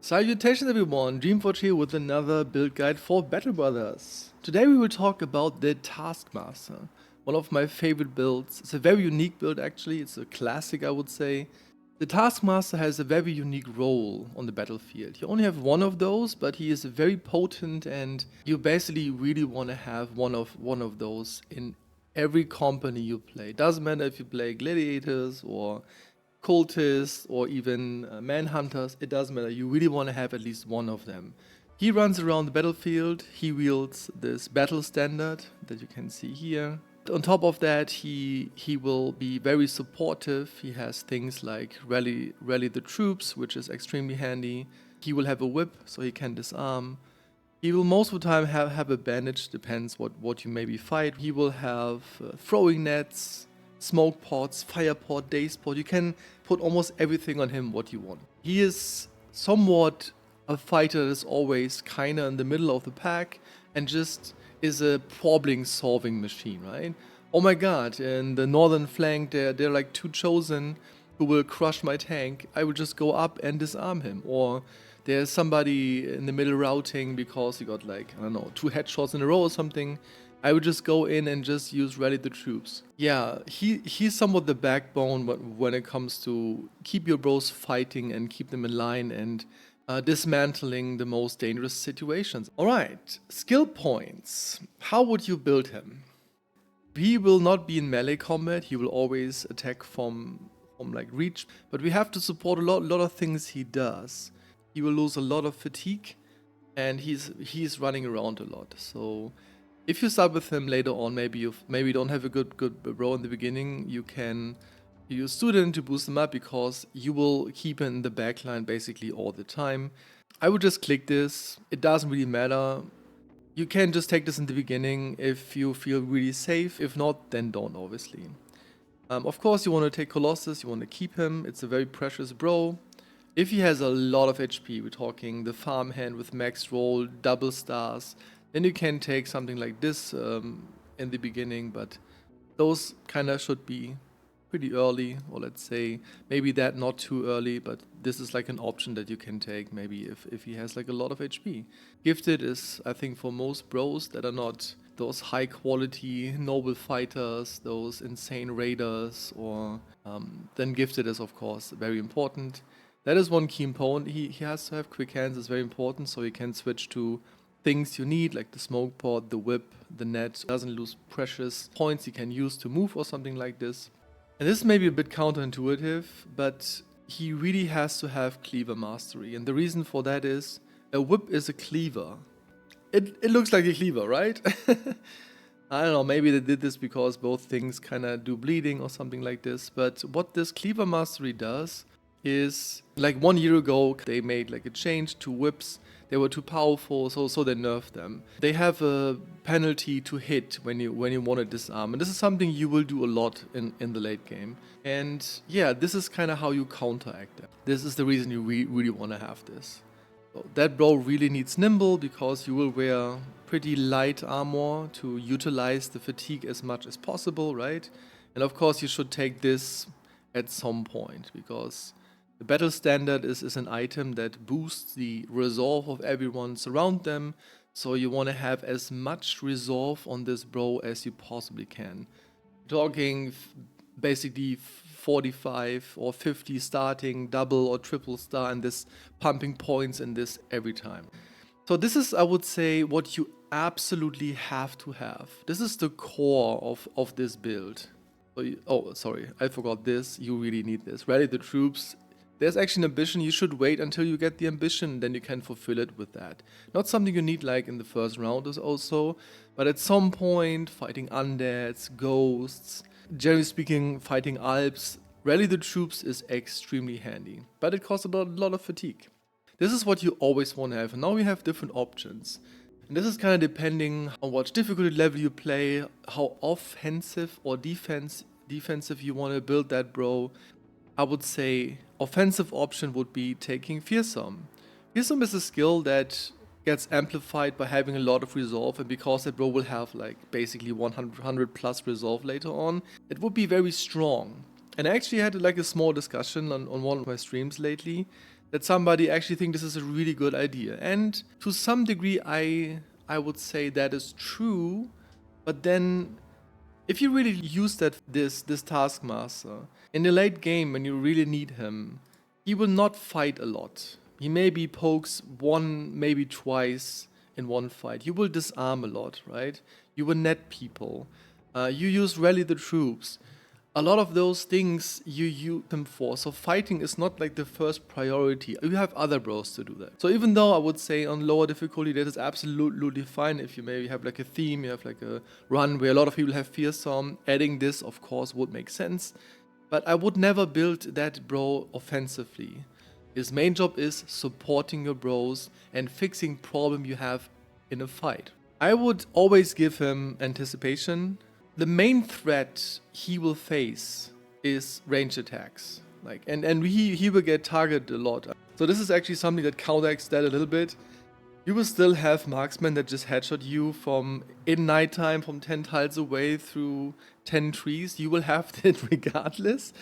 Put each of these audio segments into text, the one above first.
Salutations everyone, Dreamforge here with another build guide for Battle Brothers. Today we will talk about the Taskmaster, one of my favorite builds. It's a very unique build actually, it's a classic I would say. The Taskmaster has a very unique role on the battlefield. You only have one of those, but he is very potent and you basically really want to have one of those in every company you play. Doesn't matter if you play gladiators or cultists or even manhunters, it doesn't matter. You really want to have at least one of them. He runs around the battlefield, he wields this battle standard that you can see here. On top of that, he will be very supportive. He has things like rally the troops, which is extremely handy. He will have a whip, so he can disarm. He will most of the time have a bandage, depends what you maybe fight. He will have throwing nets, smoke pots, fire pot, daze pot. You can put almost everything on him what you want. He is somewhat a fighter that is always kinda in the middle of the pack and just is a problem solving machine, right? Oh my god, in the northern flank there are like two chosen who will crush my tank. I will just go up and disarm him. Or there's somebody in the middle routing because he got like, I don't know, 2 headshots in a row or something. I would just go in and just use rally the troops. Yeah, he's somewhat the backbone when it comes to keep your bros fighting and keep them in line and dismantling the most dangerous situations. Alright, skill points. How would you build him? He will not be in melee combat, he will always attack from like reach, but we have to support a lot of things he does. He will lose a lot of fatigue and he's running around a lot. So if you start with him later on, maybe you don't have a good bro in the beginning, you can use student to boost him up because you will keep him in the backline basically all the time. I would just click this. It doesn't really matter. You can just take this in the beginning if you feel really safe. If not, then don't, obviously. Of course, you want to take Colossus. You want to keep him. It's a very precious bro. If he has a lot of HP, we're talking the farmhand with max roll, double stars, then you can take something like this in the beginning, but those kinda should be pretty early, or let's say maybe that not too early, but this is like an option that you can take maybe if he has like a lot of HP. Gifted is, I think, for most bros that are not those high quality noble fighters, those insane raiders, or then gifted is of course very important. That is one key component. He has to have quick hands, is very important, so he can switch to things you need, like the smoke pod, the whip, the net. Doesn't lose precious points he can use to move or something like this. And this may be a bit counterintuitive, but he really has to have cleaver mastery. And the reason for that is a whip is a cleaver. It looks like a cleaver, right? I don't know, maybe they did this because both things kind of do bleeding or something like this. But what this cleaver mastery does is, like 1 year ago, they made like a change to whips. They were too powerful, so they nerfed them. They have a penalty to hit when you want to disarm, and this is something you will do a lot in the late game. And yeah, this is kind of how you counteract that. This is the reason you really want to have this. So that bro really needs nimble because you will wear pretty light armor to utilize the fatigue as much as possible, right? And of course you should take this at some point because the battle standard is an item that boosts the resolve of everyone around them, so you want to have as much resolve on this bro as you possibly can. Talking basically 45 or 50 starting, double or triple star, and this pumping points in this every time. So this is, I would say, what you absolutely have to have. This is the core of this build. Oh, sorry, I forgot this. You really need this. Rally the troops. There's actually an ambition. You should wait until you get the ambition, then you can fulfill it with that. Not something you need like in the first round is also, but at some point, fighting undeads, ghosts, generally speaking, fighting alps, rally the troops is extremely handy, but it costs a lot of fatigue. This is what you always want to have, and now we have different options. And this is kind of depending on what difficulty level you play, how offensive or defensive you want to build that bro. I would say offensive option would be taking Fearsome. Fearsome is a skill that gets amplified by having a lot of resolve, and because that bro will have like basically 100 plus resolve later on, it would be very strong. And I actually had like a small discussion on one of my streams lately that somebody actually think this is a really good idea. And to some degree, I would say that is true. But then, if you really use this Taskmaster in the late game when you really need him, he will not fight a lot. He maybe pokes one, maybe twice in one fight. You will disarm a lot, right? You will net people. You use rally the troops. A lot of those things you use them for. So fighting is not like the first priority. You have other bros to do that. So even though I would say on lower difficulty that is absolutely fine if you maybe have like a theme, you have like a run where a lot of people have fearsome, adding this of course would make sense. But I would never build that bro offensively. His main job is supporting your bros and fixing problem you have in a fight. I would always give him anticipation. The main threat he will face is range attacks. And he will get targeted a lot. So this is actually something that counteracts that a little bit. You will still have marksmen that just headshot you from in nighttime from 10 tiles away through 10 trees. You will have that regardless.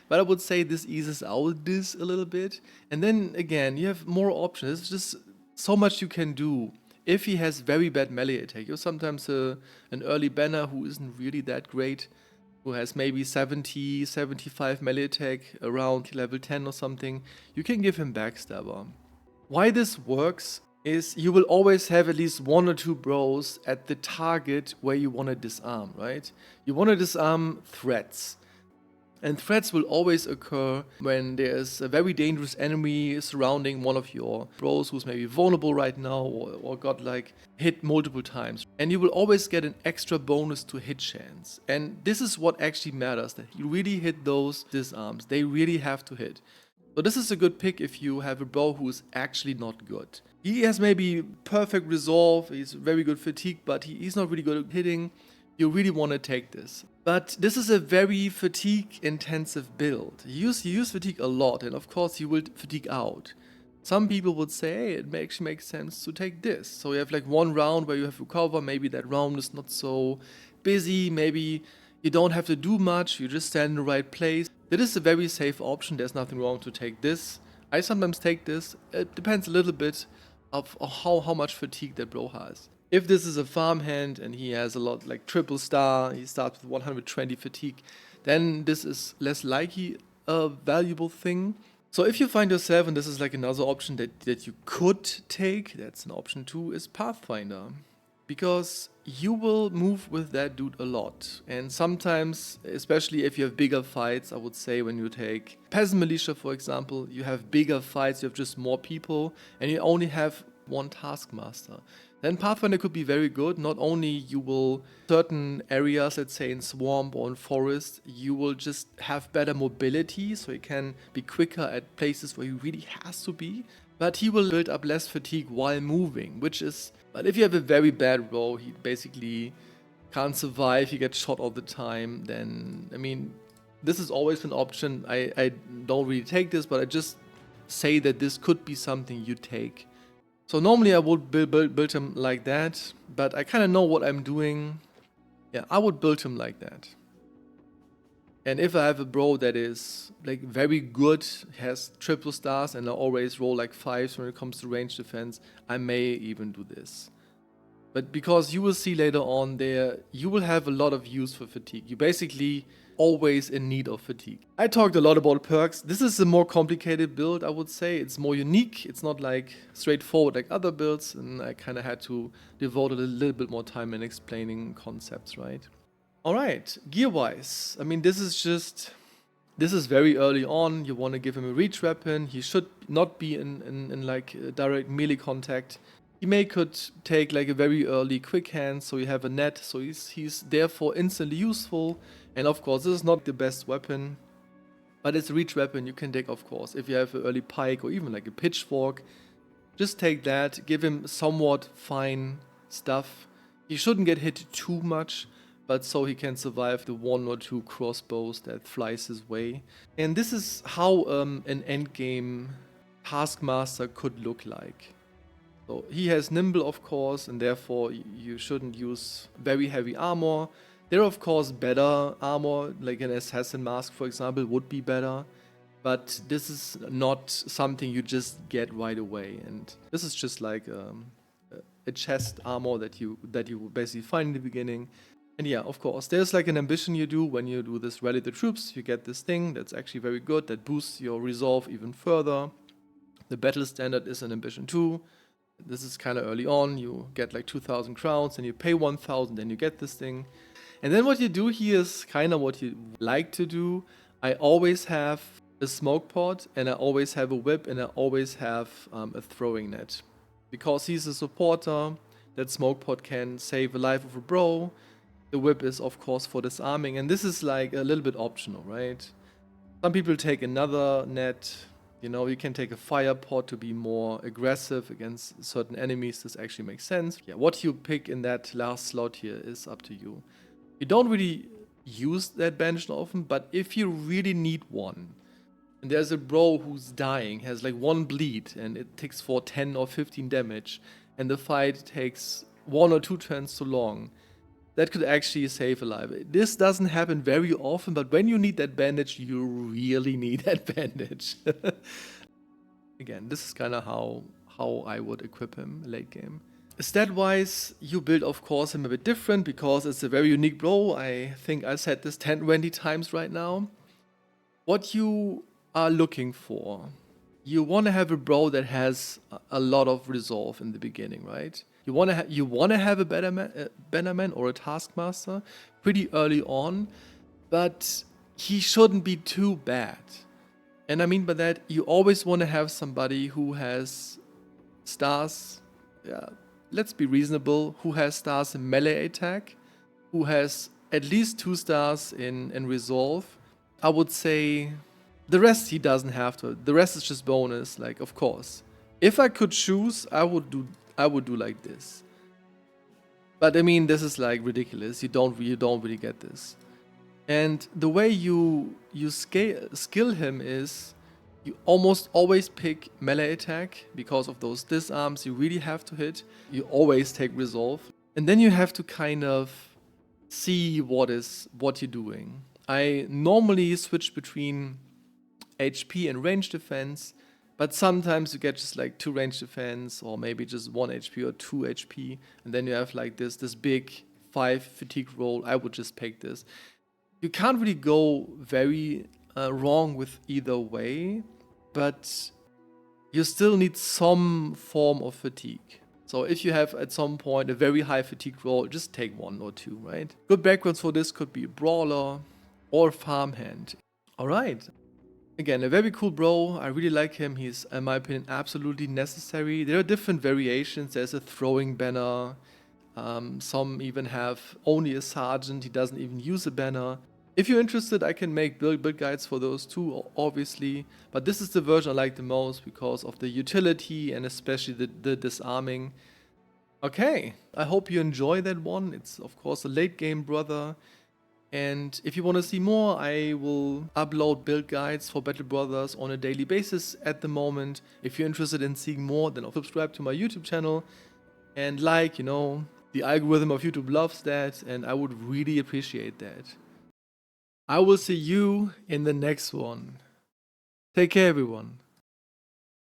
But I would say this eases out this a little bit. And then again, you have more options. There's just so much you can do. If he has very bad melee attack, you're sometimes an early banner who isn't really that great, who has maybe 70, 75 melee attack around level 10 or something, you can give him Backstabber. Why this works is you will always have at least one or two bros at the target where you want to disarm, right? You want to disarm threats. And threats will always occur when there's a very dangerous enemy surrounding one of your bros who's maybe vulnerable right now or got like hit multiple times. And you will always get an extra bonus to hit chance. And this is what actually matters, that you really hit those disarms. They really have to hit. So this is a good pick if you have a bro who is actually not good. He has maybe perfect resolve, he's very good fatigue, but he's not really good at hitting. You really want to take this. But this is a very fatigue intensive build. You use fatigue a lot, and of course you will fatigue out. Some people would say, hey, it actually makes sense to take this. So you have like one round where you have to cover, maybe that round is not so busy, maybe you don't have to do much, you just stand in the right place. That is a very safe option, there's nothing wrong to take this. I sometimes take this, it depends a little bit of how much fatigue that bro has. If this is a farmhand and he has a lot like triple star, he starts with 120 fatigue, then this is less likely a valuable thing. So if you find yourself, and this is like another option that you could take, that's an option too, is Pathfinder. Because you will move with that dude a lot. And sometimes, especially if you have bigger fights, I would say when you take Peasant Militia for example, you have bigger fights, you have just more people, and you only have one Taskmaster. Then Pathfinder could be very good. Not only you will certain areas, let's say in swamp or in forest, you will just have better mobility, so you can be quicker at places where you really has to be. But he will build up less fatigue while moving, which is. But if you have a very bad row, he basically can't survive. He gets shot all the time. Then I mean, this is always an option. I don't really take this, but I just say that this could be something you take. So normally I would build him like that, but I kind of know what I'm doing. Yeah, I would build him like that. And if I have a bro that is like very good, has triple stars, and I always roll like 5s when it comes to range defense, I may even do this. But because you will see later on there, you will have a lot of use for fatigue. You basically always in need of fatigue. I talked a lot about perks. This is a more complicated build, I would say. It's more unique. It's not like straightforward like other builds, and I kind of had to devote a little bit more time in explaining concepts, right? Alright, gear-wise, I mean this is very early on. You want to give him a reach weapon. He should not be in like direct melee contact. He could take like a very early quick hand, so you have a net, so he's therefore instantly useful. And of course, this is not the best weapon, but it's a reach weapon you can take, of course. If you have an early pike or even like a pitchfork, just take that, give him somewhat fine stuff. He shouldn't get hit too much, but so he can survive the 1 or 2 crossbows that flies his way. And this is how an endgame Taskmaster could look like. So he has nimble, of course, and therefore you shouldn't use very heavy armor. There are of course better armor, like an assassin mask for example would be better. but this is not something you just get right away. And this is just like a chest armor that you basically find in the beginning. And yeah, of course, there's like an ambition you do when you do this rally the troops. You get this thing that's actually very good, that boosts your resolve even further. The battle standard is an ambition too. This is kind of early on. You get like 2,000 crowns and you pay 1,000 and you get this thing. And then what you do here is kind of what you like to do. I always have a smoke pot and I always have a whip and I always have a throwing net. Because he's a supporter, that smoke pot can save the life of a bro. The whip is of course for disarming, and this is like a little bit optional, right? Some people take another net, you know, you can take a fire pot to be more aggressive against certain enemies. This actually makes sense. Yeah, what you pick in that last slot here is up to you. You don't really use that bench often, but if you really need one, and there's a bro who's dying, has like 1 bleed, and it takes for 10 or 15 damage, and the fight takes 1 or 2 turns too long, that could actually save a life. This doesn't happen very often, but when you need that bandage, you really need that bandage. Again, this is kind of how I would equip him late game. Stat-wise, you build, of course, him a bit different because it's a very unique bro. I think I said this 10-20 times right now. What you are looking for, you want to have a bro that has a lot of resolve in the beginning, right? You want to have a Bannerman or a Taskmaster pretty early on, but he shouldn't be too bad. And I mean by that, you always want to have somebody who has stars. Yeah, let's be reasonable. Who has stars in melee attack, who has at least 2 stars in resolve. I would say the rest he doesn't have to. The rest is just bonus. Like, of course, if I could choose, I would do like this. But I mean, this is like ridiculous. You don't really get this. And the way you skill him is you almost always pick melee attack because of those disarms you really have to hit. You always take resolve. And then you have to kind of see what you're doing. I normally switch between HP and range defense, but sometimes you get just like 2 range defense or maybe just 1 HP or 2 HP, and then you have like this big 5 fatigue roll. I would just pick this. You can't really go very wrong with either way, but you still need some form of fatigue. So if you have at some point a very high fatigue roll, just take 1 or 2, right? Good backgrounds for this could be a brawler or farmhand. Alright. Again, a very cool bro. I really like him. He's, in my opinion, absolutely necessary. There are different variations. There's a throwing banner. Some even have only a sergeant. He doesn't even use a banner. If you're interested, I can make build guides for those too, obviously. But this is the version I like the most because of the utility and especially the disarming. Okay, I hope you enjoy that one. It's, of course, a late game brother. And if you want to see more, I will upload build guides for Battle Brothers on a daily basis at the moment. If you're interested in seeing more, then subscribe to my YouTube channel. And like, you know, the algorithm of YouTube loves that, and I would really appreciate that. I will see you in the next one. Take care, everyone.